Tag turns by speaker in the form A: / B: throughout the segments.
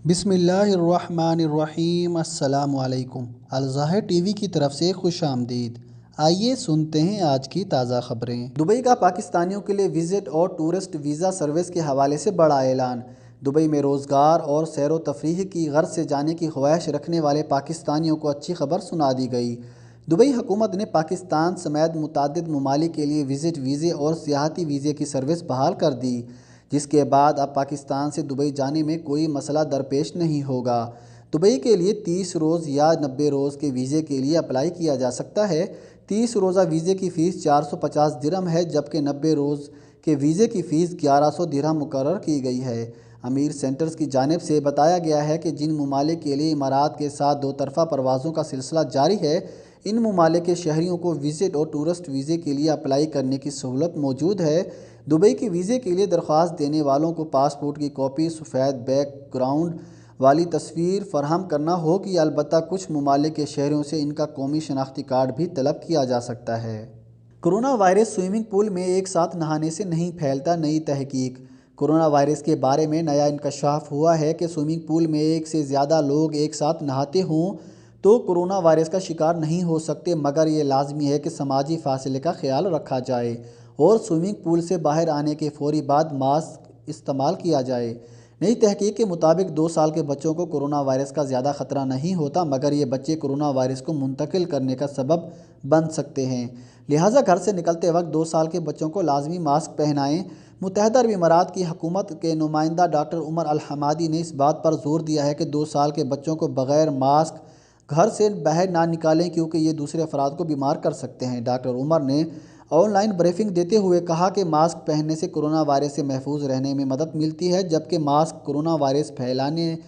A: बिस्मिल्लाहिर्रहमानिर्रहीम। अस्सलामुअलैकुम। ज़ाहिर टीवी की तरफ से खुश आमदीद। आइए सुनते हैं आज की ताज़ा खबरें। दुबई का पाकिस्तानियों के लिए विज़िट और टूरिस्ट वीज़ा सर्विस के हवाले से बड़ा ऐलान। दुबई में रोज़गार और सैर व तफरीह की गर्ज से जाने की ख्वाहिश रखने वाले पाकिस्तानियों को अच्छी खबर सुना दी गई। दुबई हुकूमत ने पाकिस्तान समेत मुतअद्दिद ममालिक के लिए विज़िट वीज़े और सियाहती वीज़े की सर्विस बहाल कर दी, जिसके बाद अब पाकिस्तान से दुबई जाने में कोई मसला दरपेश नहीं होगा। दुबई के लिए 30 रोज़ या 90 रोज़ के वीज़े के लिए अप्लाई किया जा सकता है। 30 रोज़ा वीज़े की फ़ीस 450 दिरहम है, जबकि 90 रोज़ के वीज़े की फ़ीस 1100 दिरहम मुकर्रर की गई है। अमीर सेंटर्स की जानिब से बताया गया है कि जिन ममालिक के लिए इमारात के साथ दो तरफ़ा परवाज़ों का सिलसिला जारी है, इन ममालिक के शहरियों को विज़िट और टूरिस्ट वीज़े के लिए अप्लाई करने की सहूलत मौजूद है। दुबई के वीज़े के लिए दरख्वास्त देने वालों को पासपोर्ट की कॉपी, सफ़ेद बैकग्राउंड वाली तस्वीर फराहम करना होगी। अलबत्ता कुछ ममालिक के शहरियों से इनका कौमी शनाख्ती कार्ड भी तलब किया जा सकता है। कोरोना वायरस स्विमिंग पूल में एक साथ नहाने से नहीं फैलता, नई तहकीक। कोरोना वायरस के बारे में नया इंकशाफ हुआ है कि स्विमिंग पूल में एक से ज़्यादा लोग एक साथ नहाते हों तो कोरोना वायरस का शिकार नहीं हो सकते, मगर ये लाजमी है कि समाजी फासले का ख्याल रखा जाए और स्विमिंग पूल से बाहर आने के फौरी बाद मास्क इस्तेमाल किया जाए। नई तहकीक के मुताबिक 2 साल के बच्चों को कोरोना वायरस का ज़्यादा ख़तरा नहीं होता, मगर ये बच्चे कोरोना वायरस को मुंतकिल करने का सबब बन सकते हैं। लिहाजा घर से निकलते वक्त 2 साल के बच्चों को लाजमी मास्क पहनाएं। मुत्तहिदा अरब इमारात की हुकूमत के नुमाइंदा डॉक्टर उमर अल हमादी ने इस बात पर जोर दिया है कि 2 साल के बच्चों को बग़ैर मास्क घर से बाहर ना निकालें, क्योंकि ये दूसरे अफराद को बीमार कर सकते हैं। डॉक्टर उमर ने ऑनलाइन ब्रीफिंग देते हुए कहा कि मास्क पहनने से कोरोना वायरस से महफूज रहने में मदद मिलती है, जबकि मास्क कोरोना वायरस फैलाने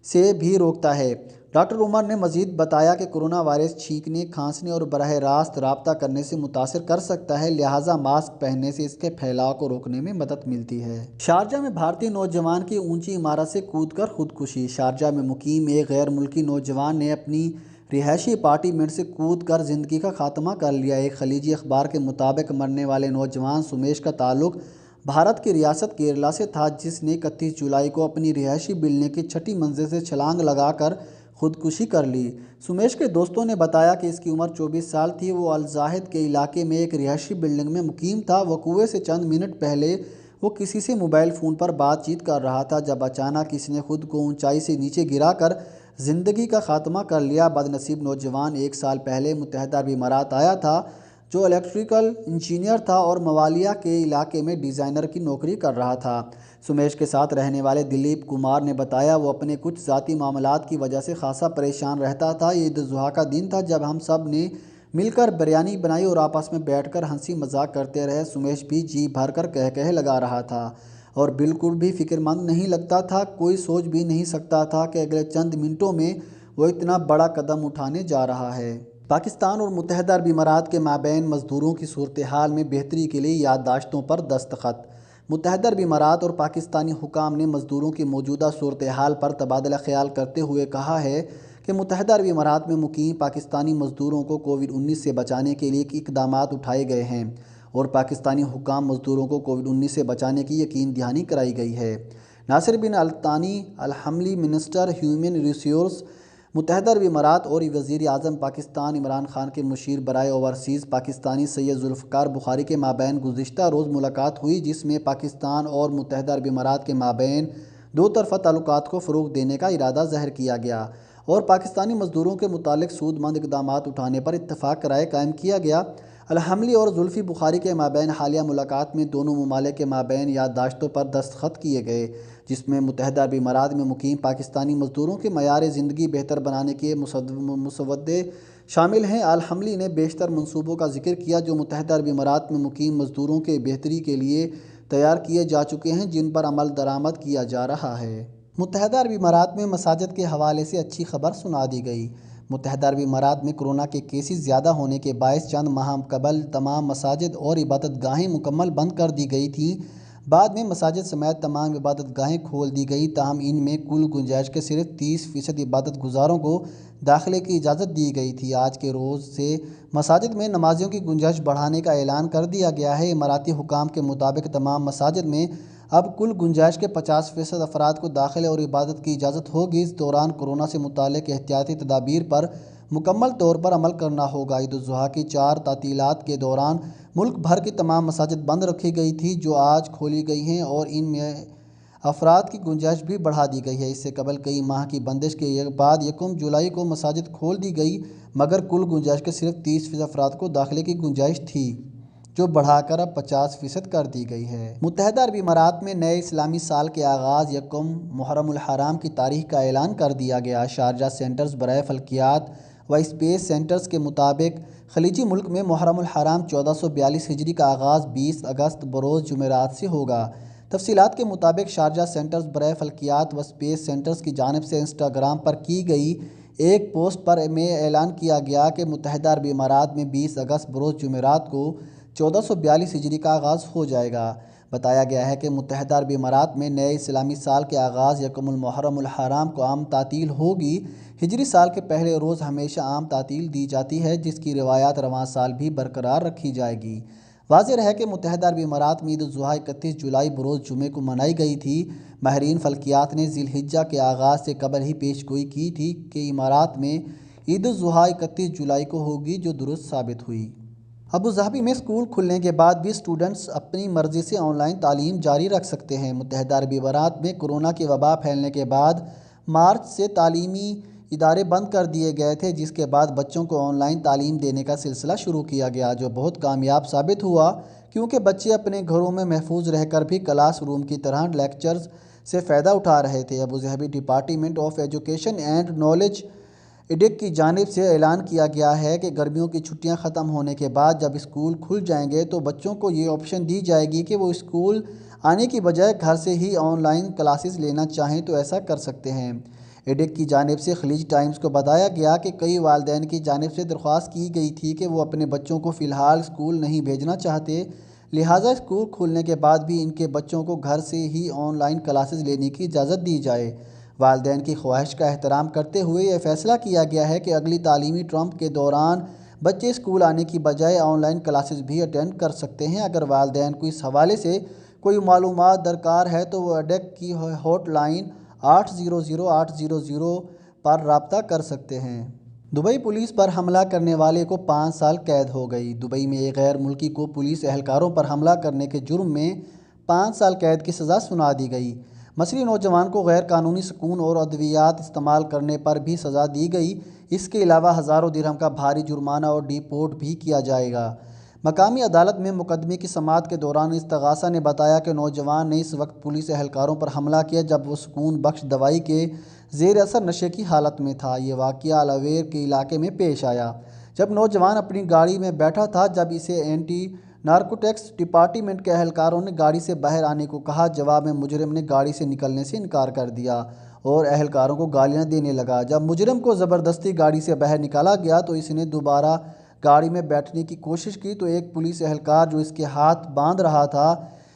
A: से भी रोकता है। डॉक्टर उमर ने मज़ीद बताया कि कोरोना वायरस छींकने, खांसने और बराह रास्त रब्ता करने से मुतासर कर सकता है, लिहाजा मास्क पहनने से इसके फैलाव को रोकने में मदद मिलती है। शारजा में भारतीय नौजवान की ऊंची इमारत से कूदकर खुदकुशी। शारजा में मुकीम एक गैर मुल्की नौजवान ने अपनी रिहायशी अपार्टमेंट से कूद कर ज़िंदगी का खात्मा कर लिया। एक खलीजी अखबार के मुताबिक मरने वाले नौजवान सुमेश का ताल्लुक़ भारत की रियासत केरला से था, जिसने 31 जुलाई को अपनी रिहायशी बिल्डिंग की 6ठी मंजिल से छलांग लगाकर खुदकुशी कर ली। सुमेश के दोस्तों ने बताया कि इसकी उम्र 24 साल थी। वो अल ज़ाहिद के इलाके में एक रिहायशी बिल्डिंग में मुकीम था। वक़ूए से चंद मिनट पहले वो किसी से मोबाइल फ़ोन पर बातचीत कर रहा था, जब अचानक इसने खुद को ऊंचाई से नीचे गिराकर ज़िंदगी का खात्मा कर लिया। बदनसीब नौजवान 1 साल पहले मुत्तहिदा अरब इमारात आया था, जो इलेक्ट्रिकल इंजीनियर था और मवालिया के इलाके में डिज़ाइनर की नौकरी कर रहा था। सुमेश के साथ रहने वाले दिलीप कुमार ने बताया, वो अपने कुछ ज़ाती मामलात की वजह से खासा परेशान रहता था। ईद ज़ुहा का दिन था जब हम सब ने मिलकर बिरयानी बनाई और आपस में बैठकर हंसी मजाक करते रहे। सुमेश भी जी भर कर कह लगा रहा था और बिल्कुल भी फ़िक्रमंद नहीं लगता था। कोई सोच भी नहीं सकता था कि अगले चंद मिनटों में वो इतना बड़ा कदम उठाने जा रहा है। पाकिस्तान और मुत्तहिदा अरब इमारात के माबैन मज़दूरों की सूरत हाल में बेहतरी के लिए याददाश्तों पर दस्तखत। मुत्तहिदा अरब इमारात और पाकिस्तानी हुकाम ने मज़दूरों की मौजूदा सूरत हाल पर तबादला ख्याल करते हुए कहा है कि मुत्तहिदा अरब इमारात में मुकीम पाकिस्तानी मज़दूरों को कोविड-19 से बचाने के लिए इक़दामात उठाए गए हैं और पाकिस्तानी हुकाम मज़दूरों को कोविड-19 से बचाने की यकीन दहानी कराई गई है। नासिर बिन अल-तानी अल-हमली, मिनिस्टर ह्यूमन रिसोर्स मुत्तहिदा अरब इमारात और वज़ीर आज़म पाकिस्तान इमरान खान के मुशीर बराए ओवरसीज़ पाकिस्तानी सैयद ज़ुल्फ़िकार बुखारी के माबैन गुज़िश्ता रोज़ मुलाकात हुई, जिसमें पाकिस्तान और मुत्तहिदा अरब इमारात के माबैन दो तरफ़ा ताल्लुकात को फ़रोग़ देने का इरादा ज़ाहिर किया गया और पाकिस्तानी मज़दूरों के मुतालिक सूदमंद इक़दामात उठाने पर इत्तफ़ाक़ राय कायम किया गया। अल-हमली और ज़ुल्फ़ी बुखारी के माबैन हालिया मुलाकात में दोनों ममालिक के माबैन याददाश्तों पर दस्तखत किए गए, जिसमें मुत्तहिदा अरब इमारात में मुकीम पाकिस्तानी मज़दूरों के मयार ज़िंदगी बेहतर बनाने के मुसवदे शामिल हैं। अल-हमली ने बेशतर मनसूबों का जिक्र किया जो मुत्तहिदा अरब इमारात में मुकीम मज़दूरों के बेहतरी के लिए तैयार किए जा चुके हैं, जिन पर अमल दरामद किया जा रहा है। मुत्तहिदा अरब इमारात में मसाजिद के हवाले से अच्छी खबर सुना दी गई। मुत्तहिदा अरब इमारात में कोरोना के केसेस ज़्यादा होने के बायस चंद माह कबल तमाम मसाजिद और इबादत गाहें मुकम्मल बंद कर दी गई थी। बाद में मसाजिद समेत तमाम इबादत गाहें खोल दी गई, ताहम इनमें कुल गुंजाइश के सिर्फ 30% इबादत गुजारों को दाखिले की इजाज़त दी गई थी। आज के रोज़ से मसाजिद में नमाजियों की गुंजाइश बढ़ाने का ऐलान कर दिया गया है। इमाराती हुकाम के मुताबिक तमाम मसाजिद में اب کل گنجائش کے 50% افراد کو داخلے اور عبادت کی اجازت ہوگی۔ اس دوران کورونا سے متعلق احتیاطی تدابیر پر مکمل طور پر عمل کرنا ہوگا۔ عید الاضحیٰ کی 4 تعطیلات کے دوران ملک بھر کی تمام مساجد بند رکھی گئی تھی، جو آج کھولی گئی ہیں اور ان میں افراد کی گنجائش بھی بڑھا دی گئی ہے۔ اس سے قبل کئی ماہ کی بندش کے بعد 1 جولائی کو مساجد کھول دی گئی، مگر کل گنجائش کے صرف 30% افراد کو داخلے کی گنجائش تھی، جو بڑھا کر اب 50% کر دی گئی ہے۔ متحدہ عرب امارات میں نئے اسلامی سال کے آغاز 1 محرم الحرام کی تاریخ کا اعلان کر دیا گیا۔ شارجہ سینٹرز برائے فلکیات و اسپیس سینٹرز کے مطابق خلیجی ملک میں محرم الحرام 1442 ہجری کا آغاز 20 اگست بروز جمعرات سے ہوگا۔ تفصیلات کے مطابق شارجہ سینٹرز برائے فلکیات و اسپیس سینٹرز کی جانب سے انسٹاگرام پر کی گئی ایک پوسٹ میں اعلان کیا گیا کہ متحدہ عرب امارات میں 20 اگست بروز جمعرات کو 1442 ہجری کا آغاز ہو جائے گا۔ بتایا گیا ہے کہ متحدہ عرب امارات میں نئے اسلامی سال کے آغاز 1 محرم الحرام کو عام تعطیل ہوگی۔ ہجری سال کے پہلے روز ہمیشہ عام تعطیل دی جاتی ہے، جس کی روایات رواں سال بھی برقرار رکھی جائے گی۔ واضح رہے کہ متحدہ عرب امارات میں عید الاضحیٰ 31 جولائی بروز جمعے کو منائی گئی تھی۔ ماہرین فلکیات نے ذی الحجہ کے آغاز سے قبل ہی پیش گوئی کی تھی کہ امارات میں عید الاضحیٰ 31 جولائی کو ہوگی، جو درست ثابت ہوئی۔ ابوظہبی میں اسکول کھلنے کے بعد بھی اسٹوڈنٹس اپنی مرضی سے آن لائن تعلیم جاری رکھ سکتے ہیں۔ متحدہ عرب امارات میں کورونا کی وبا پھیلنے کے بعد مارچ سے تعلیمی ادارے بند کر دیے گئے تھے، جس کے بعد بچوں کو آن لائن تعلیم دینے کا سلسلہ شروع کیا گیا، جو بہت کامیاب ثابت ہوا، کیونکہ بچے اپنے گھروں میں محفوظ رہ کر بھی کلاس روم کی طرح لیکچرز سے فائدہ اٹھا رہے تھے۔ Abu Dhabi department of education and knowledge ADEK کی جانب سے اعلان کیا گیا ہے کہ گرمیوں کی چھٹیاں ختم ہونے کے بعد جب اسکول کھل جائیں گے تو بچوں کو یہ آپشن دی جائے گی کہ وہ اسکول آنے کی بجائے گھر سے ہی آن لائن کلاسز لینا چاہیں تو ایسا کر سکتے ہیں۔ ایڈک کی جانب سے خلیج ٹائمز کو بتایا گیا کہ کئی والدین کی جانب سے درخواست کی گئی تھی کہ وہ اپنے بچوں کو فی الحال اسکول نہیں بھیجنا چاہتے، لہٰذا اسکول کھلنے کے بعد بھی ان کے بچوں کو گھر سے ہی آن لائن کلاسز لینے کی اجازت دی جائے۔ والدین کی خواہش کا احترام کرتے ہوئے یہ فیصلہ کیا گیا ہے کہ اگلی تعلیمی ٹرم کے دوران بچے اسکول آنے کی بجائے آن لائن کلاسز بھی اٹینڈ کر سکتے ہیں۔ اگر والدین کو اس حوالے سے کوئی معلومات درکار ہے تو وہ ایڈک کی ہاٹ لائن 800-800 پر رابطہ کر سکتے ہیں۔ دبئی پولیس پر حملہ کرنے والے کو 5 سال قید ہو گئی۔ دبئی میں ایک غیر ملکی کو پولیس اہلکاروں پر حملہ کرنے کے جرم میں 5 سال قید کی سزا سنا دی گئی۔ مصری نوجوان کو غیر قانونی سکون اور ادویات استعمال کرنے پر بھی سزا دی گئی۔ اس کے علاوہ ہزاروں درہم کا بھاری جرمانہ اور ڈی پورٹ بھی کیا جائے گا۔ مقامی عدالت میں مقدمے کی سماعت کے دوران استغاثہ نے بتایا کہ نوجوان نے اس وقت پولیس اہلکاروں پر حملہ کیا جب وہ سکون بخش دوائی کے زیر اثر نشے کی حالت میں تھا۔ یہ واقعہ الویر کے علاقے میں پیش آیا جب نوجوان اپنی گاڑی میں بیٹھا تھا جب اسے اینٹی نارکوٹکس ڈپارٹمنٹ کے اہلکاروں نے گاڑی سے باہر آنے کو کہا۔ جواب میں مجرم نے گاڑی سے نکلنے سے انکار کر دیا اور اہلکاروں کو گالیاں دینے لگا۔ جب مجرم کو زبردستی گاڑی سے باہر نکالا گیا تو اس نے دوبارہ گاڑی میں بیٹھنے کی کوشش کی تو ایک پولیس اہلکار جو اس کے ہاتھ باندھ رہا تھا،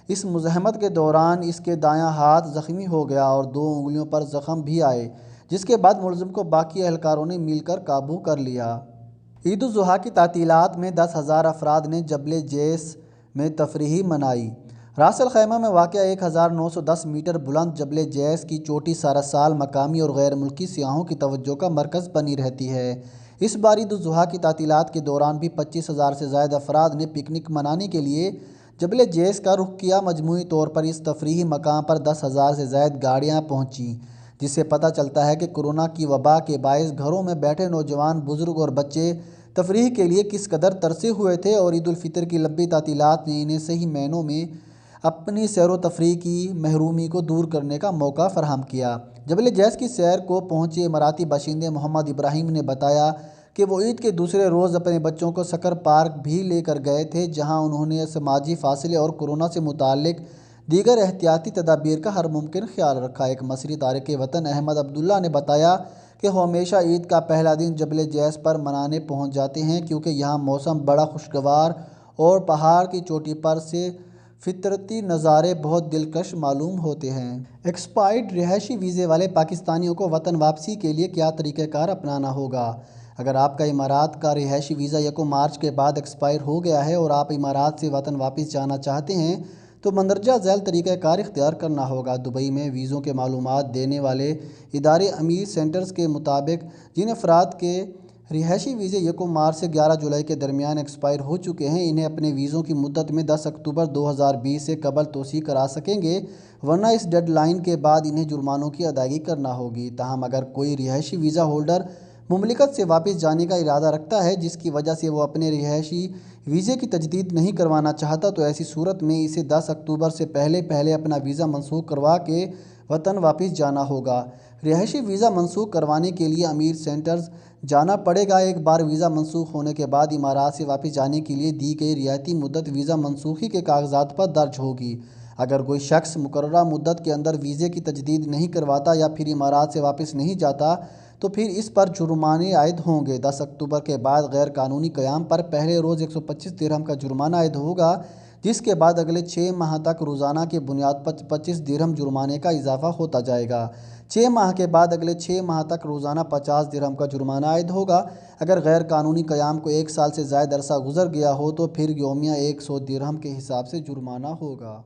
A: اس مزاحمت کے دوران اس کے دایاں ہاتھ زخمی ہو گیا اور 2 انگلیوں پر زخم بھی آئے، جس کے بعد ملزم کو باقی اہلکاروں نے مل کر قابو کر لیا۔ عید الاضحیٰ کی تعطیلات میں 10,000 افراد نے جبل جیس میں تفریح منائی۔ راس الخیمہ میں واقع 1910 میٹر بلند جبل جیس کی چوٹی سارا سال مقامی اور غیر ملکی سیاحوں کی توجہ کا مرکز بنی رہتی ہے۔ اس بار عید الاضحیٰ کی تعطیلات کے دوران بھی 25,000 سے زائد افراد نے پکنک منانے کے لیے جبل جیس کا رخ کیا۔ مجموعی طور پر اس تفریحی مقام پر 10,000 سے زائد گاڑیاں پہنچیں، جس سے پتہ چلتا ہے کہ کورونا کی وبا کے باعث گھروں میں بیٹھے نوجوان، بزرگ اور بچے تفریح کے لیے کس قدر ترسے ہوئے تھے، اور عید الفطر کی لمبی تعطیلات نے انہیں صحیح معنوں میں اپنی سیر و تفریح کی محرومی کو دور کرنے کا موقع فراہم کیا۔ جبل جیس کی سیر کو پہنچے اماراتی باشندے محمد ابراہیم نے بتایا کہ وہ عید کے دوسرے روز اپنے بچوں کو سکر پارک بھی لے کر گئے تھے، جہاں انہوں نے سماجی فاصلے اور کورونا سے متعلق دیگر احتیاطی تدابیر کا ہر ممکن خیال رکھا۔ ایک مصری تارکِ وطن احمد عبداللہ نے بتایا کہ وہ ہمیشہ عید کا پہلا دن جبل جیس پر منانے پہنچ جاتے ہیں، کیونکہ یہاں موسم بڑا خوشگوار اور پہاڑ کی چوٹی پر سے فطرتی نظارے بہت دلکش معلوم ہوتے ہیں۔ ایکسپائرڈ رہائشی ویزے والے پاکستانیوں کو وطن واپسی کے لیے کیا طریقہ کار اپنانا ہوگا؟ اگر آپ کا امارات کا رہائشی ویزا 1 مارچ کے بعد ایکسپائر ہو گیا ہے اور آپ امارات سے وطن واپس جانا چاہتے ہیں तो मंदरजा झैल तरीक़ा कार इख्तियार करना होगा। दुबई में वीज़ों के मालूमात देने वाले इदारे अमीर सेंटर्स के मुताबिक जिन अफराद के रिहायशी वीज़े 1 मार्च से 11 जुलाई के दरमियान एक्सपायर हो चुके हैं, इन्हें अपने वीज़ों की मुद्दत में 10 अक्टूबर 2020 से कबल तोसी करा सकेंगे, वरना इस डेडलाइन के बाद इन्हें जुर्मानों की अदायगी करना होगी। ताहम अगर कोई रिहायशी वीज़ा होल्डर मुमलिकत से वापस जाने का इरादा रखता है, जिसकी वजह से वो अपने रिहायशी वीज़े की तजदीद नहीं करवाना चाहता, तो ऐसी सूरत में इसे 10 अक्टूबर से पहले अपना वीज़ा मनसूख करवा के वतन वापस जाना होगा। रिहायशी वीज़ा मनसूख करवाने के लिए अमीर सेंटर्स जाना पड़ेगा। एक बार वीज़ा मनसूख होने के बाद इमारात से वापस जाने के लिए दी गई रियायती मुद्दत वीज़ा मनसूखी के कागजात पर दर्ज होगी। अगर कोई शख्स मुकर्ररा मुद्दत के अंदर वीज़े की तजदीद नहीं करवाता या फिर इमारात से वापस नहीं जाता, तो फिर इस पर जुर्माने आयद होंगे। 10 अक्टूबर के बाद गैर कानूनी क़याम पर पहले रोज़ 125 दिरहम का जुर्माना आयद होगा, जिसके बाद अगले 6 माह तक रोज़ाना की बुनियाद पर 25 दिरहम जुर्माने का इजाफा होता जाएगा। 6 माह के बाद अगले 6 माह तक रोज़ाना 50 दिरहम का जुर्माना आयद होगा। अगर गैर कानूनी क़याम को 1 साल से ज़ायद अरसा गुजर गया हो, तो फिर यौमिया 100 दिरहम के हिसाब से जुर्माना होगा।